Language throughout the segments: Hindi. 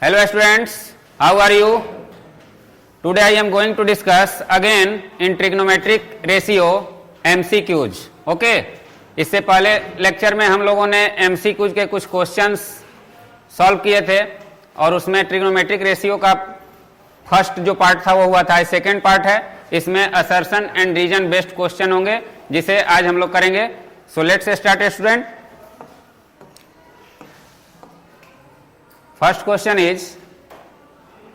Hello students, how are you? Today I am going to discuss again in trigonometric ratio MCQs. Okay? इससे पहले लेक्चर में हम लोगों ने MCQs के कुछ क्वेश्चंस सॉल्व किए थे और उसमें ट्रिग्नोमेट्रिक रेशियो का फर्स्ट जो पार्ट था वो हुआ था। सेकेंड पार्ट है, इसमें assertion and reason based question होंगे जिसे आज हम लोग करेंगे। So let's start student. First question is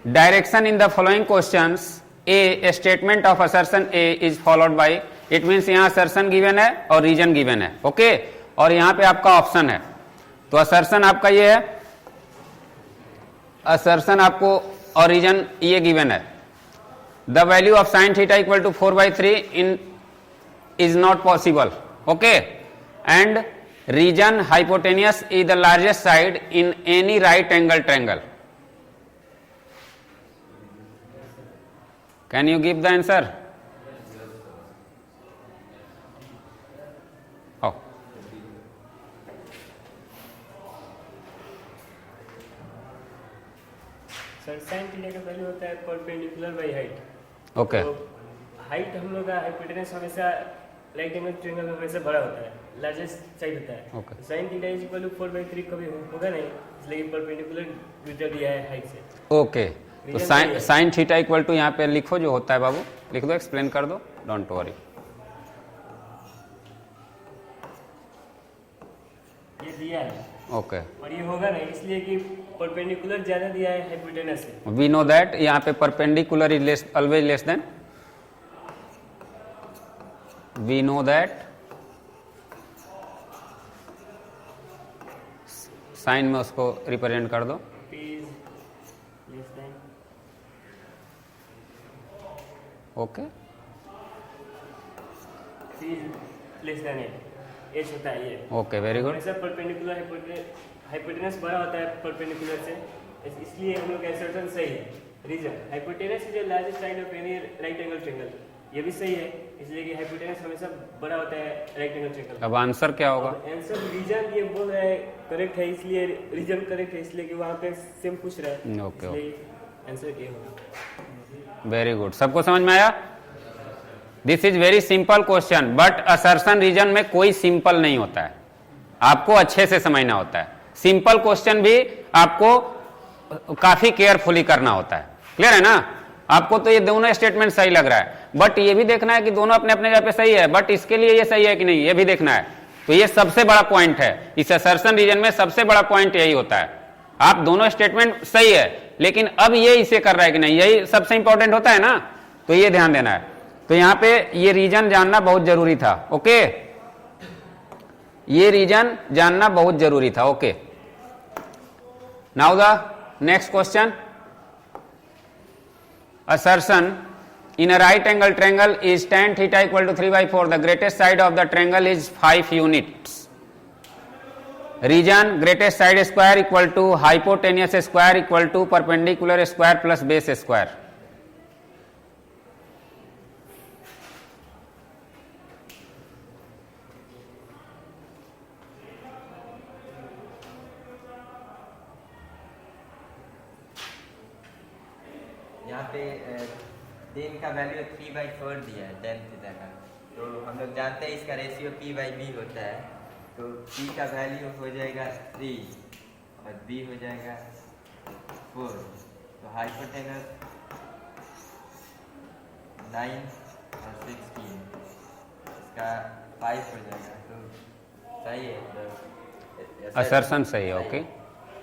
direction in the following questions. A statement of assertion A is followed by, it means यहाँ assertion given है और region given है, ओके और यहाँ पे आपका ऑप्शन है। तो assertion आपका ये है, assertion आपको और region ये given है। The value of sin theta equal to 4/3 in is not possible, okay, and region hypotenuse is the largest side in any right angle triangle. Can you give the answer? Oh. Sir sine theta का वैल्यू होता है परपेंडिकुलर बाय हाइट। ओके। तो हाइट हम लोग का हाइपोटेनस हमेशा राइट एंगल ट्रायंगल में हमेशा बड़ा होता है, लार्जेस्ट साइड होता है। Okay. Sine theta is equal to 4/3 कभी होगा नहीं, इसलिए परपेंडिकुलर बीटा दिया है हाइट से। ओके, तो साइन थीटा इक्वल टू यहाँ पे लिखो जो होता है, बाबू लिख दो, एक्सप्लेन कर दो, डोंट वरी। ये दिया है। ओके। और ये होगा नहीं इसलिए कि परपेंडिकुलर ज्यादा दिया है हाइपोटेनस से। वी नो दैट यहाँ पे perpendicular is less, always less than, we know that. Sine में उसको रिप्रेजेंट कर दो। ओके, लेस देन एच होता है ये। Okay, very good. हमेशा परपेंडिकुलर हाइपोटेनस बड़ा होता है परपेंडिकुलर से, इसलिए हम लोग का असर्शन सही है। Reason hypotenuse is the largest side of any right angle triangle, ये भी सही है, इसलिए कि हाइपोटेनस हमेशा बड़ा होता है राइट एंगल ट्रायंगल। अब आंसर क्या होगा? आंसर रीजन ये बोल रहा है करेक्ट है, इसलिए रीजन करेक्ट है, इसलिए कि वहां पे सेम पूछ रहा है। ओके, आंसर ये होगा। Very good. सबको समझ में आया? This is very simple question, but assertion reason में कोई सिंपल नहीं होता है, आपको अच्छे से समझना होता है। सिंपल क्वेश्चन भी आपको काफी केयरफुली करना होता है, क्लियर है ना? आपको तो ये दोनों स्टेटमेंट सही लग रहा है, बट ये भी देखना है कि दोनों अपने अपने जगह पे सही है, बट इसके लिए ये सही है कि नहीं, ये भी देखना है। तो ये सबसे बड़ा पॉइंट है इस असर्शन रीजन में, सबसे बड़ा पॉइंट यही होता है। आप दोनों स्टेटमेंट सही है, लेकिन अब ये इसे कर रहा है कि नहीं, यही सबसे इंपॉर्टेंट होता है ना, तो ये ध्यान देना है। तो यहां पे ये रीजन जानना बहुत जरूरी था, ओके, ये रीजन जानना बहुत जरूरी था, okay. Now the next question. Assertion in a right angle triangle is tan theta equal to 3/4. The greatest side of the triangle is 5 units. Region greatest side square equal to hypotenuse square equal to perpendicular square plus base square. यहाँ पे टेन का वैल्यू 3/4 दिया है टेन थीटा का, तो हम लोग जानते हैं इसका रेशियो P/B होता है। तो P का वैल्यू हो जाएगा 3 और B हो जाएगा 4, तो हाइपोटेनस 9 और 16, इसका 5 हो जाएगा, तो सही है, तो असर्शन सही है, ओके।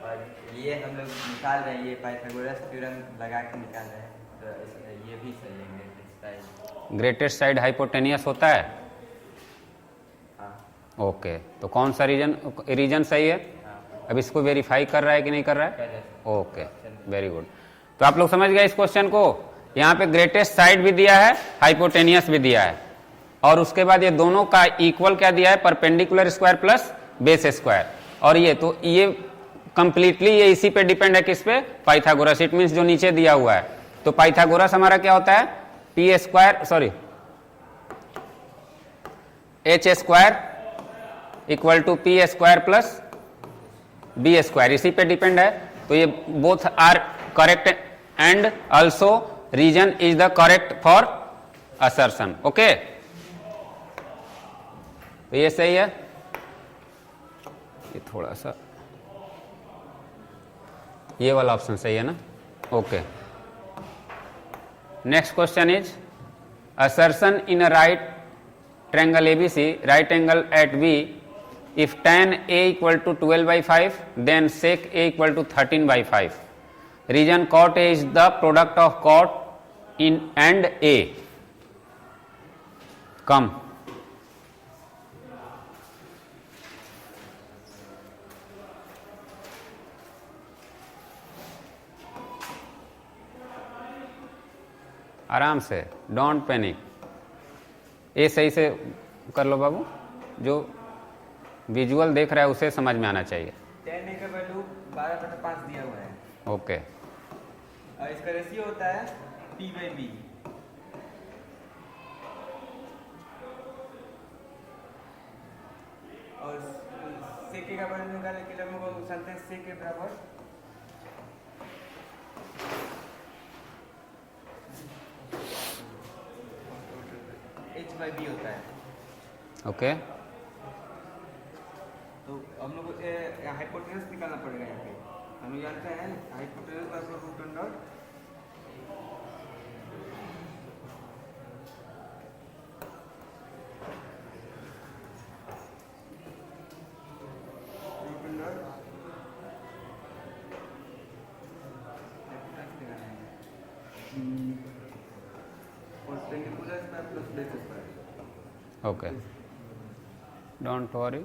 और ये हम लोग निकाल रहे हैं, ये पाइथागोरस थ्योरम लगा के निकाल रहे हैं, तो ये भी सही है। ग्रेटेस्ट साइड हाइपोटेनियस होता है, हाँ। ओके, तो कौन सा रीजन सही है? हाँ। अब इसको वेरीफाई कर रहा है कि नहीं कर रहा है? Okay, very good. तो आप लोग समझ गए इस क्वेश्चन को। यहाँ पे ग्रेटेस्ट साइड भी दिया है, हाइपोटेनियस भी दिया है, और उसके बाद ये दोनों का इक्वल क्या दिया है? Perpendicular square plus base square. और ये तो ये कंप्लीटली ये इसी पे डिपेंड है, किस पे? पाइथागोरस। इट मींस जो नीचे दिया हुआ है, तो पाइथागोरस हमारा क्या होता है? P square, sorry, H square equal to P square plus B square, इसी पे डिपेंड है। तो ये both are correct and also reason is the correct for assertion. Okay, तो ये सही है। ये थोड़ा सा ये वाला ऑप्शन सही है ना। Okay, next question is assertion in a right triangle ABC, right angle at B, if tan A equal to 12 by 5, then sec A equal to 13 by 5. Region cot A is the product of cot in and A. Come. आराम से, डोंट पैनिक। ये सही से कर लो बाबू, जो विजुअल देख रहा है उसे समझ में आना चाहिए। tan का वैल्यू 12/5 दिया हुआ है। ओके, और इसका रेशियो होता है p/b। और sec का वैल्यू निकालने के लिए हम लोग जानते हैं sec के बराबर h/b होता है। ओके, तो हम लोग को हाइपोटेनस निकालना पड़ेगा। यहाँ पे हम लोग जानते हैं हाइपोटेनस बराबर root under okay, don't worry,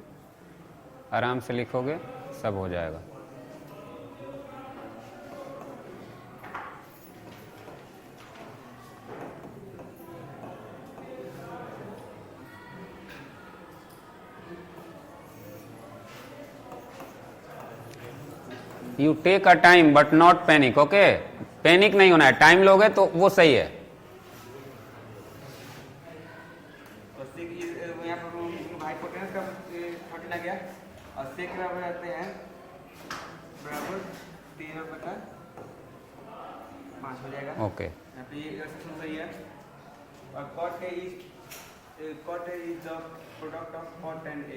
आराम से लिखोगे सब हो जाएगा। You take a time but not panic. Okay, panic नहीं होना है, टाइम लोगे तो वो सही है। हाइपोटेनस का 14 आ गया और सेक के बराबर आते हैं बराबर 13/5 हो जाएगा। ओके, यहाँ पे ये एक्सप्रेशन सही है। और cot A is the product of cot and A।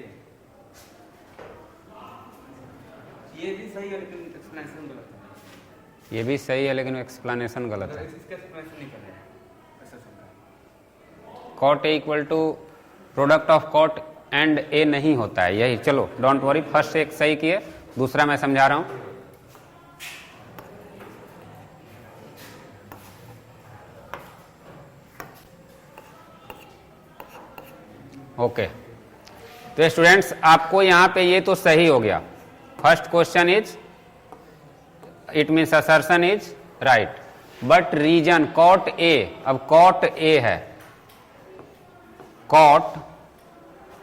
ये भी सही है लेकिन एक्सप्लेनेशन गलत है। ये भी सही है लेकिन एक्सप्लेनेशन गलत है। इसका एक्सप्लेनेशन नहीं कर रहे हैं एक्सप्रेशन का। Cot A equal to product of cot and A नहीं होता है, यही। चलो डोंट वरी, फर्स्ट एक सही किए, दूसरा मैं समझा रहा हूं। ओके, तो स्टूडेंट्स आपको यहां पे ये तो सही हो गया। First question is, it means assertion is right, but reason cot A, अब कॉट ए है, कॉट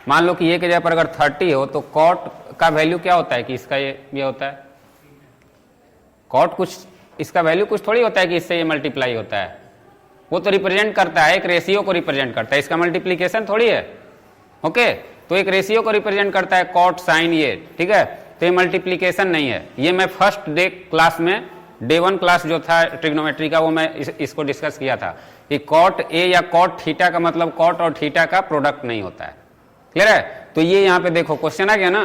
मान लो कि ये की जगह पर अगर 30 हो तो कॉट का वैल्यू क्या होता है कि इसका ये होता है। कॉट कुछ, इसका वैल्यू कुछ थोड़ी होता है कि इससे ये मल्टीप्लाई होता है। वो तो रिप्रेजेंट करता है, एक रेशियो को रिप्रेजेंट करता है, इसका मल्टीप्लीकेशन थोड़ी है। ओके, तो एक रेशियो को रिप्रेजेंट करता है कॉट साइन ये, ठीक है। तो ये मल्टीप्लीकेशन नहीं है। ये मैं फर्स्ट डे क्लास में, डे 1 क्लास जो था ट्रिग्नोमेट्री का, वो मैं इसको डिस्कस किया था कि कॉट ए या कॉट थीटा का मतलब कॉट और थीटा का प्रोडक्ट नहीं होता है। क्लियर है? तो ये यहाँ पे देखो क्वेश्चन आ गया ना,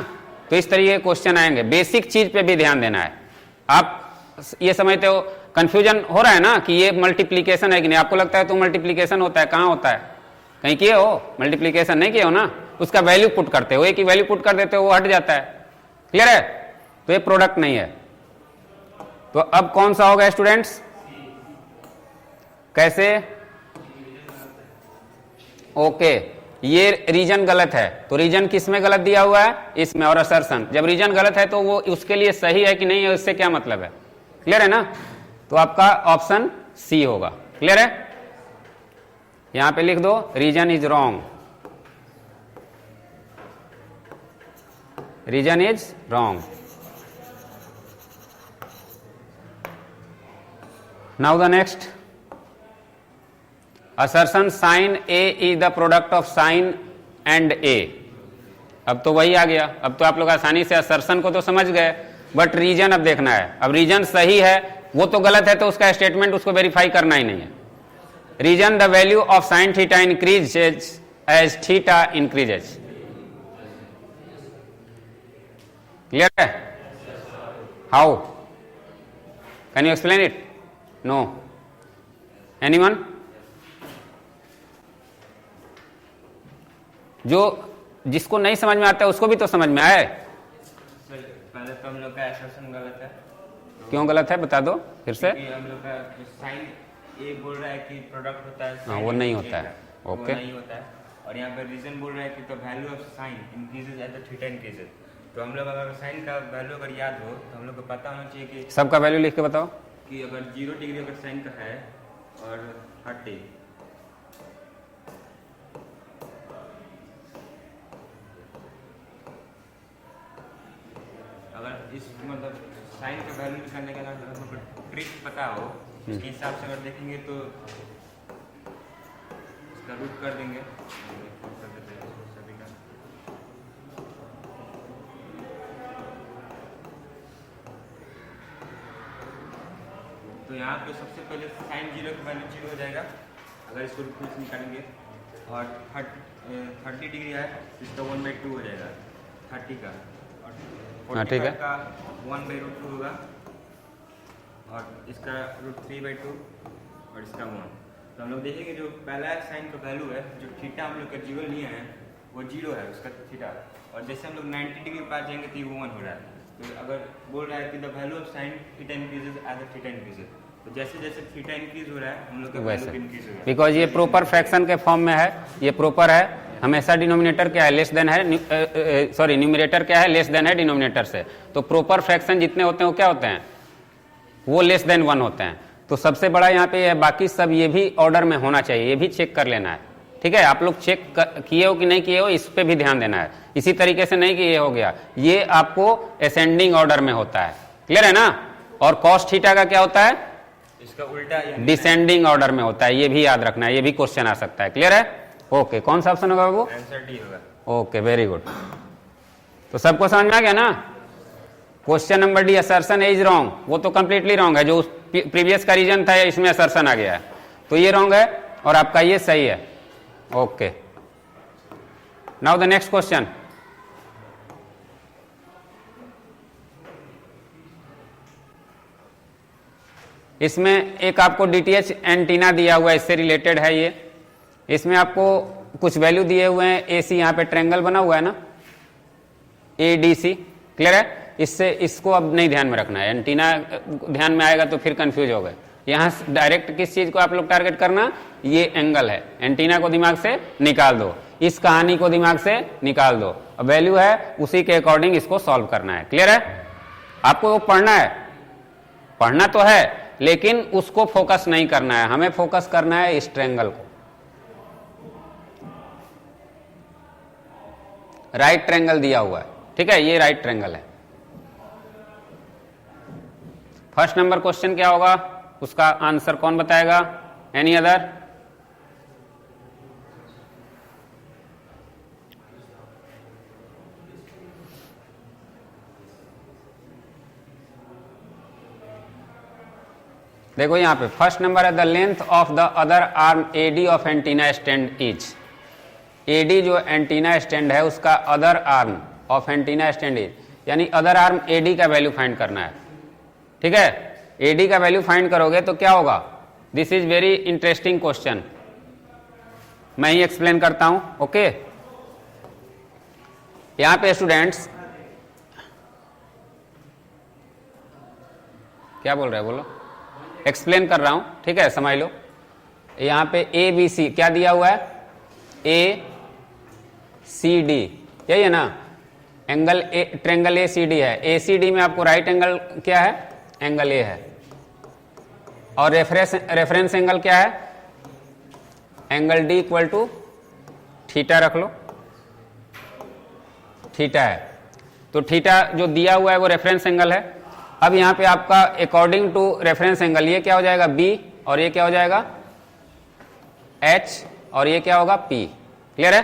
तो इस तरीके के क्वेश्चन आएंगे। बेसिक चीज पे भी ध्यान देना है। आप ये समझते हो, कंफ्यूजन हो रहा है ना कि ये मल्टीप्लीकेशन है कि नहीं। आपको लगता है तो मल्टीप्लीकेशन होता है, कहाँ होता है? कहीं किए हो? मल्टीप्लीकेशन नहीं किए हो ना, उसका वैल्यू पुट करते हो, एक ही वैल्यू पुट कर देते हो, वो हट जाता है। क्लियर है? तो ये प्रोडक्ट नहीं है। तो अब कौन सा होगा स्टूडेंट्स? कैसे? ओके, ये रीजन गलत है, तो रीजन किस में गलत दिया हुआ है? इसमें। और असर्शन, जब रीजन गलत है तो वो उसके लिए सही है कि नहीं है, उससे क्या मतलब है? क्लियर है ना? तो आपका ऑप्शन सी होगा। क्लियर है? यहां पे लिख दो reason is wrong, reason is wrong. Now the next, assertion sine A is the product of sine and A. अब तो वही आ गया, अब तो आप लोग आसानी से असर्शन को तो समझ गए। बट रीजन अब देखना है। अब रीजन सही है, वो तो गलत है तो उसका स्टेटमेंट उसको वेरीफाई करना ही नहीं है। Reason the value of sine theta increase as theta increases. Clear है? How can you explain it? No anyone? जो जिसको नहीं समझ में आता है उसको भी तो समझ में आए। पहले तो हम लोग का एसर्शन गलत है। क्यों गलत है बता दो फिर से। क्योंकि हम लोग का साइन ए बोल रहा है कि प्रोडक्ट होता है, हाँ, वो नहीं होता है। वो ओके। नहीं होता है। और यहाँ पे रीजन बोल रहा है कि the value of sine increases as the theta increases. तो हम लोग अगर साइन का वैल्यू अगर याद हो तो हम लोग को पता होना चाहिए कि सबका वैल्यू लिख के बताओ। कि अगर 0 डिग्री अगर साइन का है और 30, अगर इस मतलब साइन का वैल्यू निकालने का अगर ट्रिक पता हो उसके हिसाब से अगर देखेंगे तो इसका रूट कर देंगे। कर देते हैं सभी का। तो यहाँ पे सबसे पहले साइन 0 का वैल्यू 0 हो जाएगा अगर इसको रूट में से निकालेंगे। और 30 डिग्री है इसका 1/2 हो जाएगा 30 का। और हाँ, ठीक है। 45 का 1/√2 होगा और इसका √3/2 और इसका 1। तो हम लोग देखेंगे जो पहला साइन का वैल्यू है जो थीटा हम लोग का 0 लिए हैं वो 0 है उसका थीटा। और जैसे हम लोग 90 डिग्री के पास जाएंगे तो वो 1 हो रहा है। तो अगर बोल रहा है कि the value of sine theta increases as the theta increases, तो जैसे जैसे थीटा इंक्रीज हो रहा है हम लोग का वैल्यू इंक्रीज हो रहा है। बिकॉज ये प्रॉपर फ्रैक्शन के फॉर्म में है, ये प्रॉपर है। हमेशा डिनोमिनेटर क्या है लेस देन है, सॉरी न्यूमरेटर क्या है लेस देन है डिनोमिनेटर से। तो प्रॉपर फ्रैक्शन जितने होते हैं वो क्या होते हैं, वो लेस देन 1 होते हैं। तो सबसे बड़ा यहाँ पे है, बाकी सब ये भी ऑर्डर में होना चाहिए, ये भी चेक कर लेना है। ठीक है, आप लोग चेक किए हो कि नहीं किए हो इस पे भी ध्यान देना है। इसी तरीके से नहीं कि ये हो गया, ये आपको असेंडिंग ऑर्डर में होता है। क्लियर है ना? और कॉस थीटा का क्या होता है, इसका उल्टा डिसेंडिंग ऑर्डर में होता है। ये भी याद रखना है, ये भी क्वेश्चन आ सकता है। क्लियर है? ओके, कौन सा ऑप्शन होगा बाबू? आंसर डी होगा। Okay, very good. तो सबको समझ में आ गया ना? Question number D assertion is wrong, वो तो कंप्लीटली रॉन्ग है। जो प्रीवियस का रीजन था इसमें असर्शन आ गया है, तो ये रॉन्ग है और आपका ये सही है। Okay, now the next question. इसमें एक आपको डीटीएच एंटीना दिया हुआ है, इससे रिलेटेड है ये। इसमें आपको कुछ वैल्यू दिए हुए हैं। एसी यहाँ पे ट्रायंगल बना हुआ है ना, एडीसी। क्लियर है? इससे इसको अब नहीं ध्यान में रखना है, एंटीना ध्यान में आएगा तो फिर कंफ्यूज हो गए। यहाँ डायरेक्ट किस चीज को आप लोग टारगेट करना, ये एंगल है। एंटीना को दिमाग से निकाल दो, इस कहानी को दिमाग से निकाल दो। अब वैल्यू है उसी के अकॉर्डिंग इसको सॉल्व करना है। क्लियर है? आपको वो पढ़ना है, पढ़ना तो है लेकिन उसको फोकस नहीं करना है, हमें फोकस करना है इस ट्रायंगल को। राइट ट्रायंगल दिया हुआ है, ठीक है, ये राइट ट्रायंगल है। फर्स्ट नंबर क्वेश्चन क्या होगा, उसका आंसर कौन बताएगा? Any other? देखो यहां पे फर्स्ट नंबर है the length of the other arm AD of antenna stand is. AD जो एंटीना स्टैंड है उसका other arm of antenna stand is, यानी अदर आर्म एडी का वैल्यू फाइंड करना है। ठीक है, एडी का वैल्यू फाइंड करोगे तो क्या होगा? This is very interesting question, मैं ही एक्सप्लेन करता हूं। ओके, यहां पे स्टूडेंट्स क्या बोल रहे हैं, बोलो। एक्सप्लेन कर रहा हूं, ठीक है, समझ लो। यहां पे ए बी सी क्या दिया हुआ है, ए सी डी, यही है ना? Angle A, triangle A C D है। ए सी डी में आपको राइट एंगल क्या है, एंगल ए है। और रेफरेंस एंगल क्या है, angle D equal to theta रख लो, थीटा है। तो थीटा जो दिया हुआ है वो रेफरेंस एंगल है। अब यहां पे आपका अकॉर्डिंग टू रेफरेंस एंगल ये क्या हो जाएगा, बी, और ये क्या हो जाएगा, एच, और ये क्या होगा, पी। क्लियर है?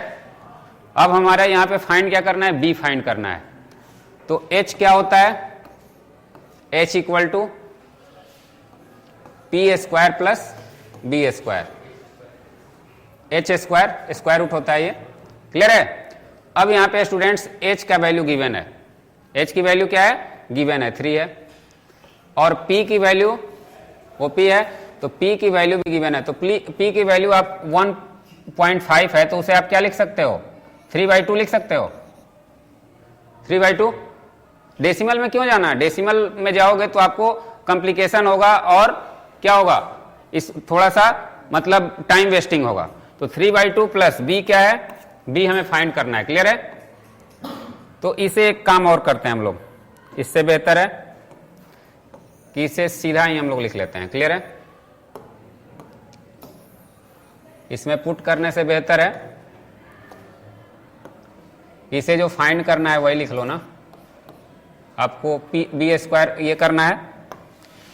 अब हमारा यहां पे फाइंड क्या करना है, बी फाइंड करना है। तो एच क्या होता है, h equal to P square plus B square, H square square root होता है ये, क्लियर है। अब यहां पे स्टूडेंट्स h का वैल्यू गिवन है, h की वैल्यू क्या है, गिवन है 3 है, और p की वैल्यू वो p है, तो p की वैल्यू भी गिवन है, तो p की वैल्यू आप 1.5 है, तो उसे आप क्या लिख सकते हो, 3/2 लिख सकते हो, 3/2। डेसिमल में क्यों जाना है, डेसिमल में जाओगे तो आपको कॉम्प्लिकेशन होगा और क्या होगा, इस थोड़ा सा मतलब टाइम वेस्टिंग होगा। तो 3/2 प्लस b क्या है, b हमें फाइंड करना है, क्लियर है। तो इसे एक काम और करते हैं हम लोग, इससे बेहतर है कि इसे सीधा ही हम लोग लिख लेते हैं, क्लियर है। इसमें पुट करने से बेहतर है इसे जो फाइंड करना है वही लिख लो ना, आपको बी स्क्वायर ये करना है,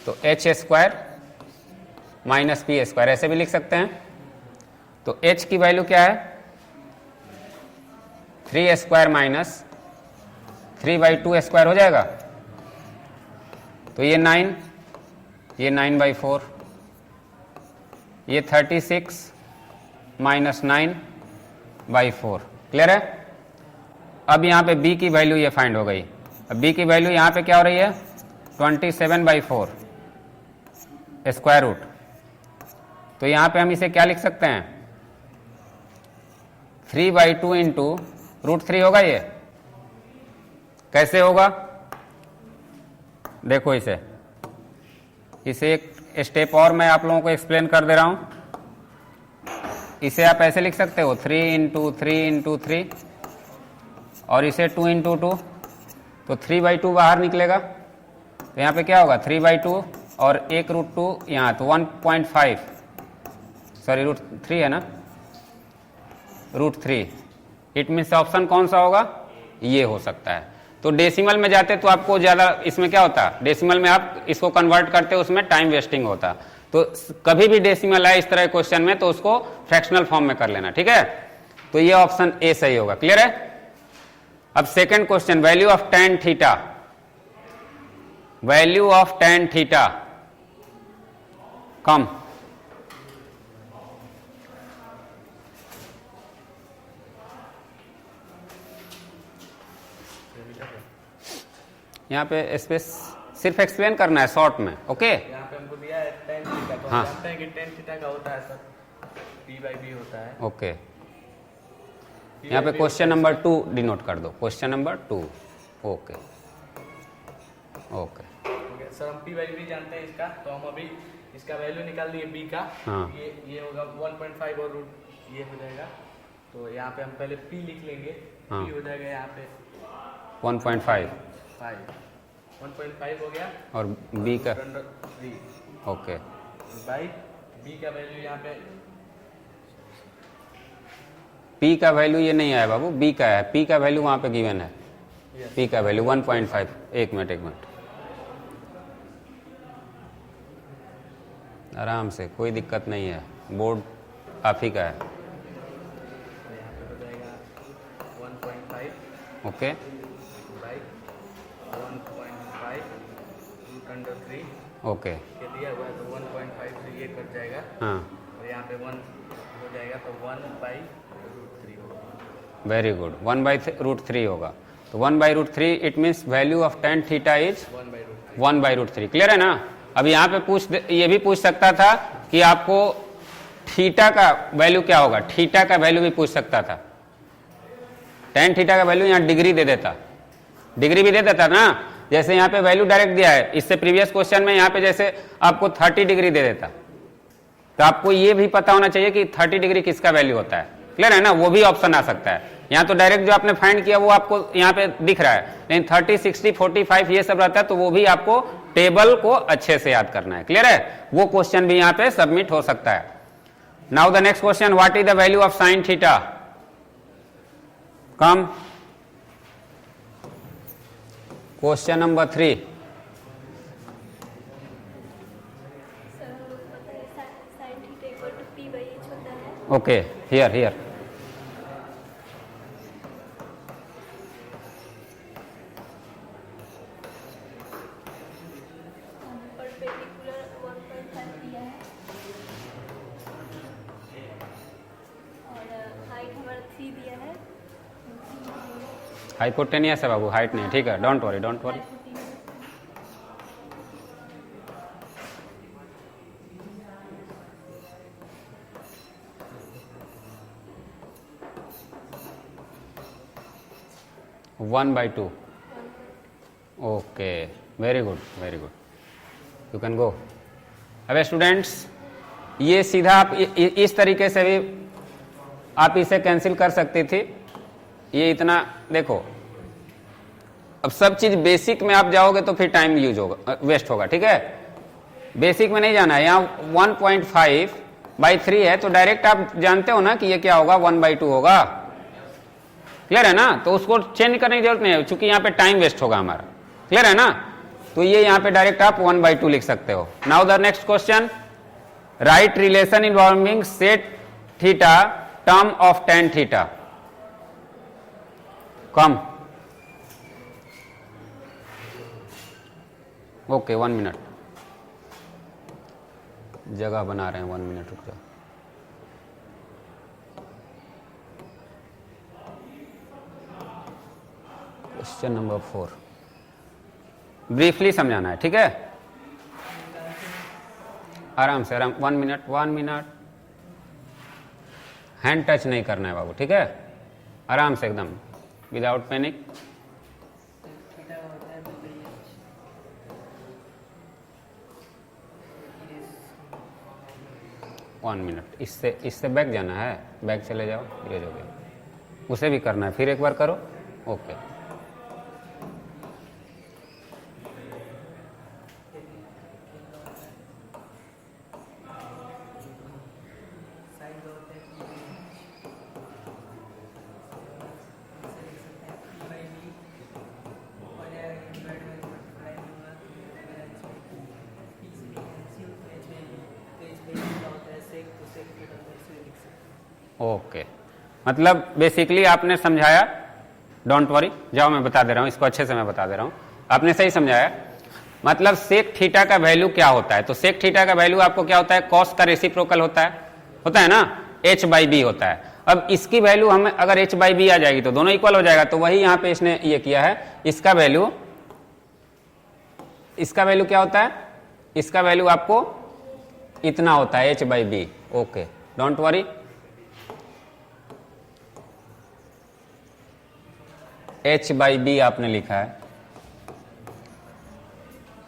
तो H square minus P square ऐसे भी लिख सकते हैं। तो h की वैल्यू क्या है, 3 स्क्वायर माइनस 3/2 स्क्वायर हो जाएगा, तो ये 9, ये 9/4, ये 36 माइनस 9/4, क्लियर है। अब यहाँ पे b की वैल्यू ये फाइंड हो गई, अब b की वैल्यू यहाँ पे क्या हो रही है, 27/4 स्क्वायर रूट, तो यहाँ पे हम इसे क्या लिख सकते हैं, 3/2 इंटू √3 होगा। ये कैसे होगा, देखो इसे एक स्टेप और मैं आप लोगों को एक्सप्लेन कर दे रहा हूं। इसे आप ऐसे लिख सकते हो 3 और इसे 2 × 2, तो 3/2 बाहर निकलेगा, तो यहाँ पे क्या होगा 3/2 और 1 √2 यहाँ, तो 1.5 सॉरी √3 है ना, √3। इट मीन्स ऑप्शन कौन सा होगा, ये हो सकता है। तो डेसिमल में जाते तो आपको ज्यादा इसमें क्या होता, डेसिमल में आप इसको कन्वर्ट करते उसमें टाइम वेस्टिंग होता। तो कभी भी डेसिमल है इस तरह क्वेश्चन में तो उसको फ्रैक्शनल फॉर्म में कर लेना, ठीक है। तो ये ऑप्शन ए सही होगा, क्लियर है। अब second question, value of tan theta, value of tan theta कम, यहाँ पे स्पेस सिर्फ एक्सप्लेन करना है शॉर्ट में, ओके। यहाँ पे हमको दिया है tan थीटा, तो हाँ। हम जानते हैं कि tan थीटा का होता है सर p/b होता है, ओके। यहाँ पे क्वेश्चन नंबर 2 डिनोट कर दो, question number 2, okay okay. Sir हम p/b जानते हैं इसका, तो हम अभी इसका वैल्यू निकाल दिए b का, हाँ। ये होगा 1.5 और रूट ये हो जाएगा, तो यहाँ पे हम पहले p लिख लेंगे, हाँ। p हो जाएगा यहाँ पे 1.5 1.5 हो गया, और b का 3 ओके, बाई b का वैल्यू यहाँ पे p का वैल्यू ये नहीं आया बाबू, b का है, p का वैल्यू वहां पे गिवन है, p का वैल्यू 1.5। एक मिनट आराम से, कोई दिक्कत नहीं है, बोर्ड आप ही का है, यहाँ पे हो जाएगा 1.5 ओके बाई 1.5 √3 ओके, के दिया हुआ है, तो 1.5 से ये कट जाएगा, हाँ और यहाँ पे 1 हो जाएगा, तो 1/√3 होगा। वेरी गुड, 1/√3 होगा, तो 1/√3 it means value of tan theta is 1/√3, clear है ना। अब यहाँ पे ये भी पूछ सकता था कि आपको थीटा का वैल्यू क्या होगा, थीटा का वैल्यू भी पूछ सकता था, tan थीटा का वैल्यू यहाँ डिग्री दे देता, डिग्री भी दे देता ना, जैसे यहाँ पे वैल्यू डायरेक्ट दिया है, इससे प्रीवियस क्वेश्चन में यहाँ पे जैसे आपको 30 डिग्री दे देता, तो आपको ये भी पता होना चाहिए कि 30 डिग्री किसका वैल्यू होता है, क्लियर है ना, वो भी ऑप्शन आ सकता है। यहाँ तो डायरेक्ट जो आपने फाइंड किया वो आपको यहाँ पे दिख रहा है, लेकिन 30, 60, 45 ये सब रहता है, तो वो भी आपको टेबल को अच्छे से याद करना है, क्लियर है। वो क्वेश्चन भी यहाँ पे सबमिट हो सकता है। Now the next question, what is the value of sine theta, come question number 3। Okay, here perpendicular 1.5 दिया है और हाइट हमारा 3 दिया है। हाइपोटेनियस है बाबू, हाइट नहीं, ठीक है, don't worry don't worry. One by two, okay, very good very good, you can go. अब स्टूडेंट्स ये सीधा आप इस तरीके से भी आप इसे कैंसिल कर सकती थी, ये इतना देखो। अब सब चीज बेसिक में आप जाओगे तो फिर टाइम यूज होगा, वेस्ट होगा, ठीक है। बेसिक में नहीं जाना है, यहाँ 1.5/3 है तो डायरेक्ट आप जानते हो ना कि ये क्या होगा, 1/2 होगा, क्लियर है ना। तो उसको चेंज करने की जरूरत नहीं है क्योंकि यहाँ पे टाइम वेस्ट होगा हमारा, क्लियर है ना। तो ये यहाँ पे डायरेक्ट आप 1/2 लिख सकते हो। Now the next question, right relation involving set theta term of tan theta. Come, okay 1 minute, जगह बना रहे हैं, 1 मिनट रुक जाओ। क्वेश्चन नंबर 4 ब्रीफली समझाना है, ठीक है, आराम से, आराम, 1 मिनट 1 मिनट, हैंड टच नहीं करना है बाबू, ठीक है, आराम से एकदम विदाउट पैनिक। वन मिनट, इससे बैक जाना है, बैक चले जाओ, ये हो गया, उसे भी करना है, फिर एक बार करो, ओके। ओके, मतलब बेसिकली आपने समझाया, डोंट वरी, जाओ मैं बता दे रहा हूं, इसको अच्छे से मैं बता दे रहा हूं, आपने सही समझाया। मतलब सेक थीटा का वैल्यू क्या होता है, तो सेक थीटा का वैल्यू आपको क्या होता है, कॉस का रेसिप्रोकल होता है ना, h/b होता है। अब इसकी वैल्यू हमें अगर h/b आ जाएगी तो दोनों इक्वल हो जाएगा, तो वही यहां पे इसने ये किया है। इसका वैल्यू क्या होता है, इसका वैल्यू आपको इतना होता है, h/b, okay, don't worry. h/b आपने लिखा है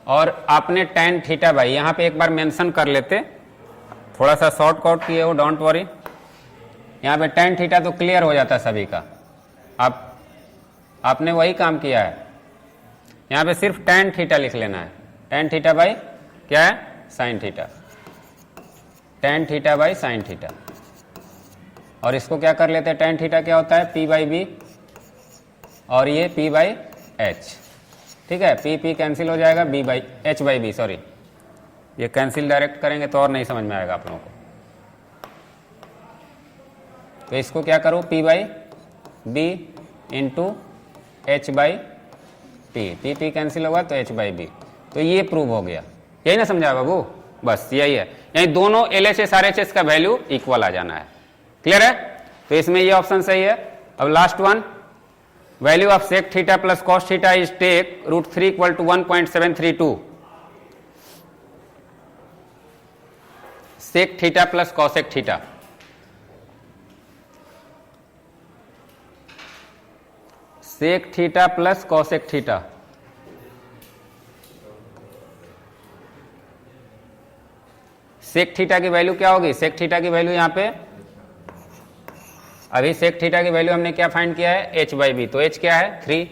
और आपने tan थीटा बाई, यहां पे एक बार मेंशन कर लेते, थोड़ा सा शॉर्टकट किए हो, डोंट वरी। यहां पे tan थीटा तो क्लियर हो जाता सभी का, आपने वही काम किया है। यहां पे सिर्फ tan थीटा लिख लेना है, tan थीटा बाई क्या है, sin theta, tan theta by sin theta. और इसको क्या कर लेते हैं, tan थीटा क्या होता है, p/b, और ये p/h, ठीक है, p कैंसिल हो जाएगा, h/b, सॉरी, ये कैंसिल डायरेक्ट करेंगे तो और नहीं समझ में आएगा आप लोगों को। तो इसको क्या करो, p/b into h/p, p cancel होगा तो h/b, तो ये प्रूव हो गया। यही ना समझा बाबू, बस यही है, यही दोनों LHS RHS का वैल्यू इक्वल आ जाना है, क्लियर है। तो इसमें ये ऑप्शन सही है। अब last one, value of sec theta plus cos theta is take √3 = 1.732। Sec theta plus cosec theta, sec theta plus cosec theta, sec theta की वैल्यू क्या होगी, सेक थीटा की वैल्यू यहां पे, अभी सेक थीटा की वैल्यू हमने क्या फाइंड किया है, h/b, तो h क्या है, 3,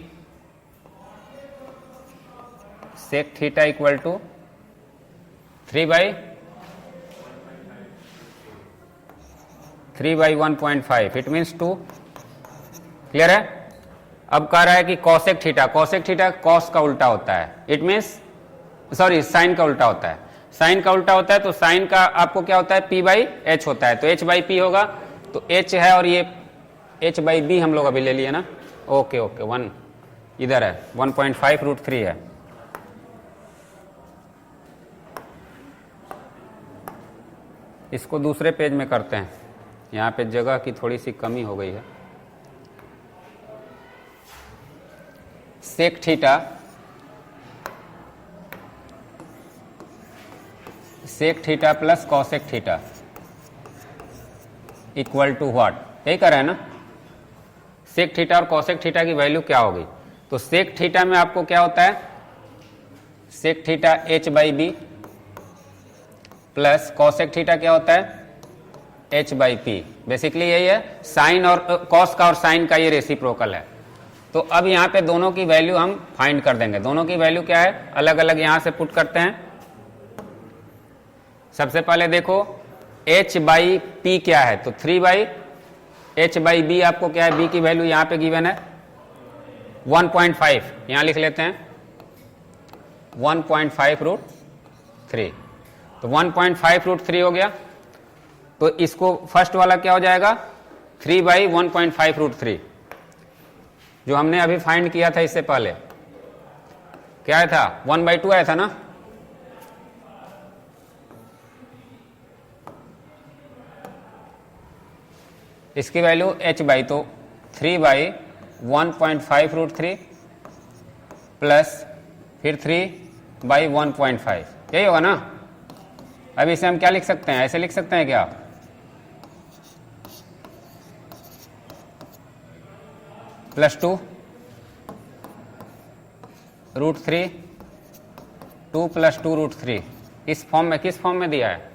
sec theta equal to 3/1.5, it means 2, clear है। अब कह रहा है कि cosec theta, cosec theta cos का उल्टा होता है, इट मीन्स सॉरी साइन का उल्टा होता है, साइन का उल्टा होता है, तो साइन का आपको क्या होता है, p/h होता है, तो h/p होगा, तो h है और ये h/b हम लोग अभी ले लिए ना, ओके ओके, 1 इधर है, 1.5 √3 है, इसको दूसरे पेज में करते हैं, यहाँ पे जगह की थोड़ी सी कमी हो गई है। Sec theta plus cosec theta equal to what, यही कर रहे हैं ना। सेक थीटा और कॉसेक थीटा की वैल्यू क्या होगी? तो सेक थीटा में आपको क्या होता है, sec theta h by B plus cosec theta क्या होता है, h बाई पी। बेसिकली यही है, साइन और कॉस का और साइन का ये रेसिप्रोकल है। तो अब यहाँ पे दोनों की वैल्यू हम फाइंड कर देंगे। दोनों की वैल्यू क्या है, अलग अलग यहाँ से पुट करते हैं। सबसे पहले देखो h बाई पी क्या है, तो 3 बाई h बाई बी आपको क्या है, b की वैल्यू यहाँ पे गिवन है 1.5, यहाँ लिख लेते हैं 1.5 रूट 3। तो 1.5 रूट 3 हो गया, तो इसको फर्स्ट वाला क्या हो जाएगा 3 बाई 1.5 रूट 3, जो हमने अभी फाइंड किया था इससे पहले। क्या आया था, 1/2 आया था ना। इसकी वैल्यू h बाई, तो 3 बाई 1.5 रूट 3 प्लस फिर 3 बाई 1.5, यही होगा ना। अब इसे हम क्या लिख सकते हैं, ऐसे लिख सकते हैं क्या, +2 रूट 3 2 + 2 रूट 3, इस फॉर्म में, किस फॉर्म में दिया है।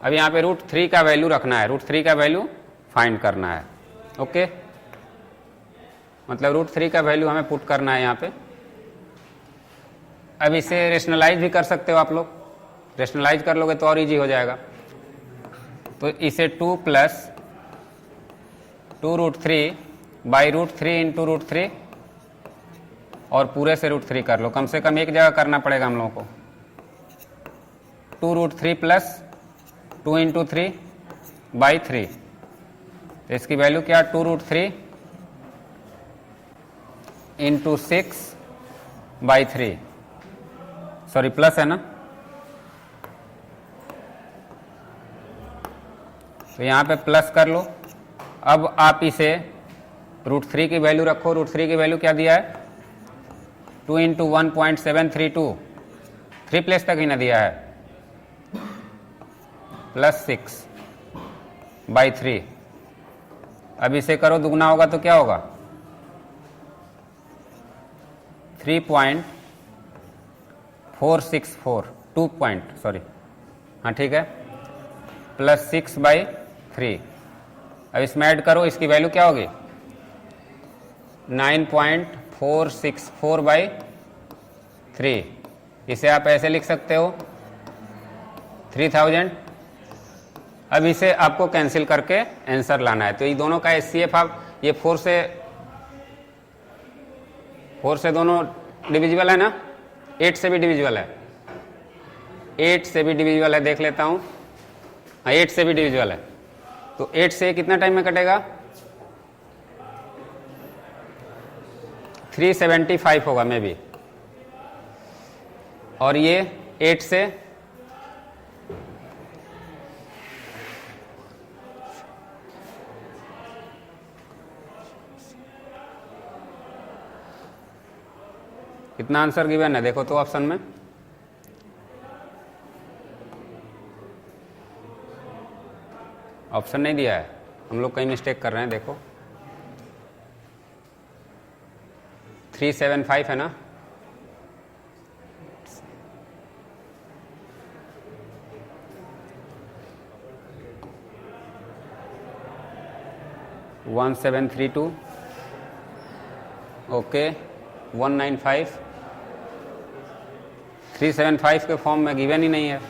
अब यहाँ पे रूट 3 का वैल्यू रखना है, रूट 3 का वैल्यू फाइंड करना है। ओके, मतलब रूट 3 का वैल्यू हमें पुट करना है यहाँ पे। अब इसे रेशनलाइज भी कर सकते हो आप लोग, रेशनलाइज कर लोगे तो और इजी हो जाएगा। तो इसे 2 + 2 root 3 by root 3 into root 3 और पूरे से रूट 3 कर लो, कम से कम एक जगह करना पड़ेगा हम लोगों को। 2 रूट 3 प्लस 2 इंटू 3 बाई 3, तो इसकी वैल्यू क्या, 2 root 3 into 6 by 3, sorry plus है ना। तो यहाँ पे प्लस कर लो। अब आप इसे रूट 3 की वैल्यू रखो, रूट 3 की वैल्यू क्या दिया है, 2 इंटू 1.732, 3 प्लेस तक ही ना दिया है, प्लस 6 बाई 3। अब इसे करो दुगना होगा तो क्या होगा, 3.464, 2 पॉइंट, सॉरी हाँ ठीक है, प्लस 6 बाई 3। अब इसमें ऐड करो, इसकी वैल्यू क्या होगी, 9.464 बाई 3। इसे आप ऐसे लिख सकते हो 3000। अब इसे आपको कैंसिल करके आंसर लाना है। तो ये दोनों का HCF आप, ये 4 से दोनों डिविजिबल है ना, 8 से भी डिविजिबल है, 8 से भी डिविजिबल है, देख लेता हूँ, हाँ 8 से भी डिविजिबल है। तो 8 से कितना टाइम में कटेगा, 375 होगा मे बी, और ये 8 से कितना आंसर गिवन है, देखो तो ऑप्शन में, ऑप्शन नहीं दिया है, हम लोग कहीं मिस्टेक कर रहे हैं। देखो 375 है ना, $1732, ओके 195, 375 के फॉर्म में गिवन ही नहीं है।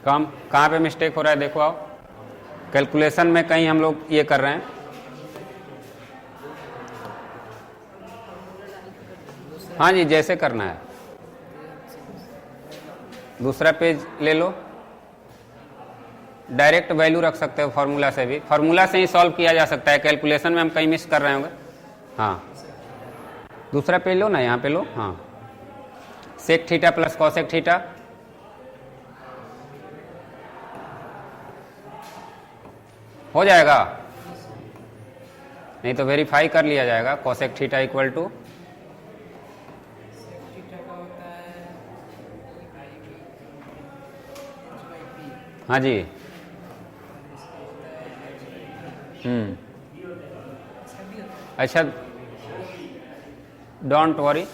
कम कहाँ पे मिस्टेक हो रहा है, देखो आओ, कैलकुलेशन में कहीं हम लोग ये कर रहे हैं। हाँ जी, जैसे करना है, दूसरा पेज ले लो, डायरेक्ट वैल्यू रख सकते हो, फार्मूला से भी, फार्मूला से ही सॉल्व किया जा सकता है, कैलकुलेशन में हम कहीं मिस कर रहे होंगे। हाँ दूसरा पेज लो ना, यहाँ पे लो। हाँ, sec theta plus cosec theta, हो जाएगा? नहीं तो वेरीफाई कर लिया जाएगा। कॉसेक थीटा इक्वल टू, हाँ जी, अच्छा, डोंट वरी,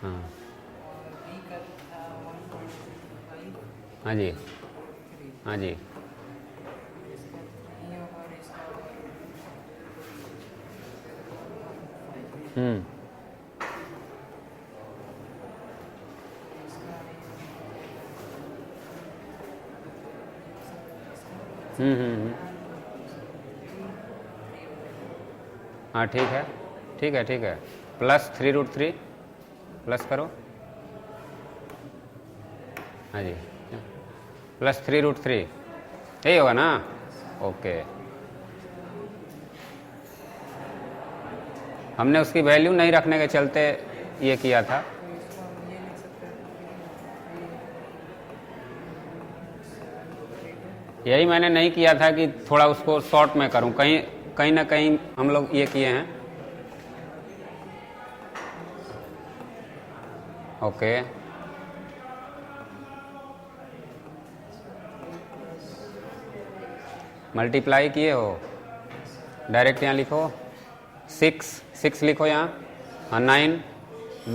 हाँ हाँ जी, हाँ जी, हाँ ठीक है, ठीक है, ठीक है। प्लस 3√3 प्लस करो, हाँ जी, प्लस 3√3 यही होगा ना? ओके, हमने उसकी वैल्यू नहीं रखने के चलते ये किया था। यही मैंने नहीं किया था कि थोड़ा उसको शॉर्ट में करूं, कहीं ना कहीं हम लोग ये किए हैं। ओके, मल्टीप्लाई किए हो, डायरेक्ट यहाँ लिखो, 6 लिखो यहाँ, 9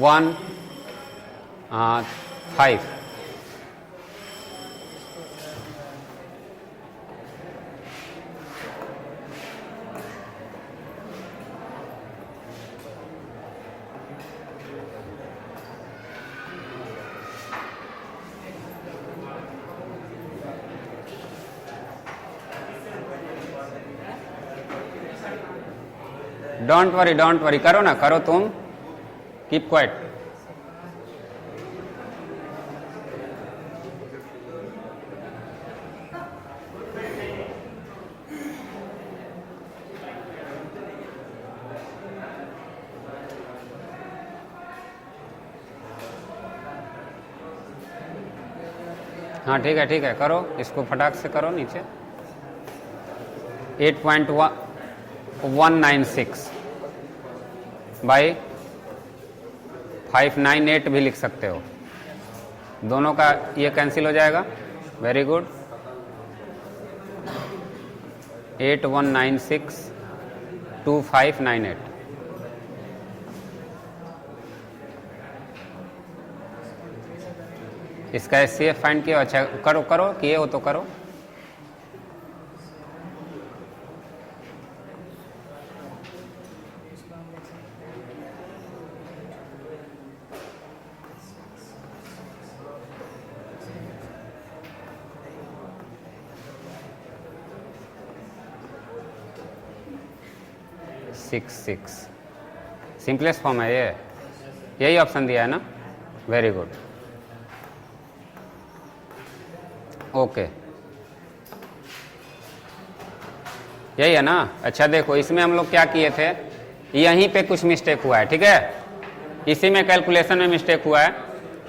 1 5, डोंट वरी, करो ना, करो तुम, कीप क्वाइट। हाँ ठीक है, ठीक है, करो इसको फटाक से करो नीचे। 8.196 बाई 598 भी लिख सकते हो, दोनों का ये कैंसिल हो जाएगा। Very good, 81962598। इसका एचसीएफ फाइंड किया? अच्छा, करो करो, किए हो तो करो। सिक्स सिंपलेस्ट फॉर्म है ये, यही ऑप्शन दिया है ना? वेरी गुड, ओके, यही है ना? अच्छा देखो, इसमें हम लोग क्या किए थे, यहीं पे कुछ मिस्टेक हुआ है, ठीक है, इसी में कैलकुलेशन में मिस्टेक हुआ है।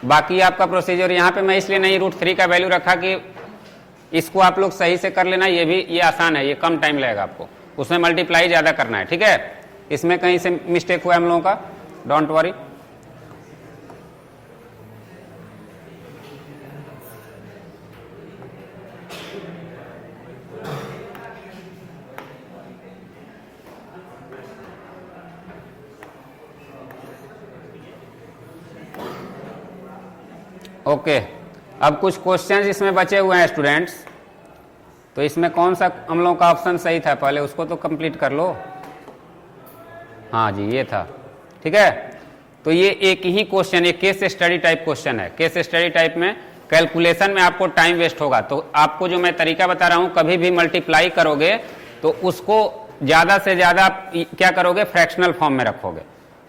बाकी आपका प्रोसीजर यहाँ पे मैं इसलिए नहीं √3 का वैल्यू रखा कि इसको आप लोग सही से कर लेना, ये आसान है, ये कम टाइम लगेगा आपको, उसमें मल्टीप्लाई ज्यादा करना है, ठीक है। इसमें कहीं से मिस्टेक हुआ है हम लोगों का, डोंट वरी। ओके, अब कुछ क्वेश्चंस इसमें बचे हुए हैं स्टूडेंट्स, तो इसमें कौन सा हम लोगों का ऑप्शन सही था, पहले उसको तो कंप्लीट कर लो। हाँ जी, ये था, ठीक है। तो ये एक ही क्वेश्चन, ये केस स्टडी टाइप क्वेश्चन है। केस स्टडी टाइप में कैलकुलेशन में आपको टाइम वेस्ट होगा, तो आपको जो मैं तरीका बता रहा हूं, कभी भी मल्टीप्लाई करोगे तो उसको ज्यादा से ज्यादा क्या करोगे, फ्रैक्शनल फॉर्म में रखोगे।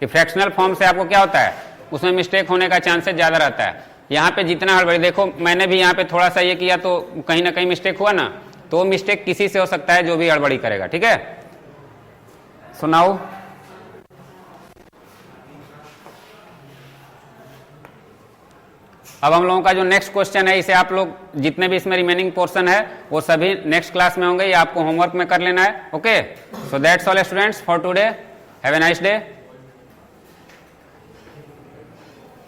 कि फ्रैक्शनल फॉर्म से आपको क्या होता है, उसमें मिस्टेक होने का चांसेस ज्यादा रहता है। यहाँ पे जितना हड़बड़ी, देखो मैंने भी यहाँ पे थोड़ा सा ये किया तो कहीं ना कहीं मिस्टेक हुआ ना, तो मिस्टेक किसी से हो सकता है जो भी हड़बड़ी करेगा, ठीक है। सुनाओ। अब हम लोगों का जो नेक्स्ट क्वेश्चन है, इसे आप लोग जितने भी इसमें रिमेनिंग पोर्शन है वो सभी नेक्स्ट क्लास में होंगे, ये आपको होमवर्क में कर लेना है। Okay, so that's all students for today, have a nice day.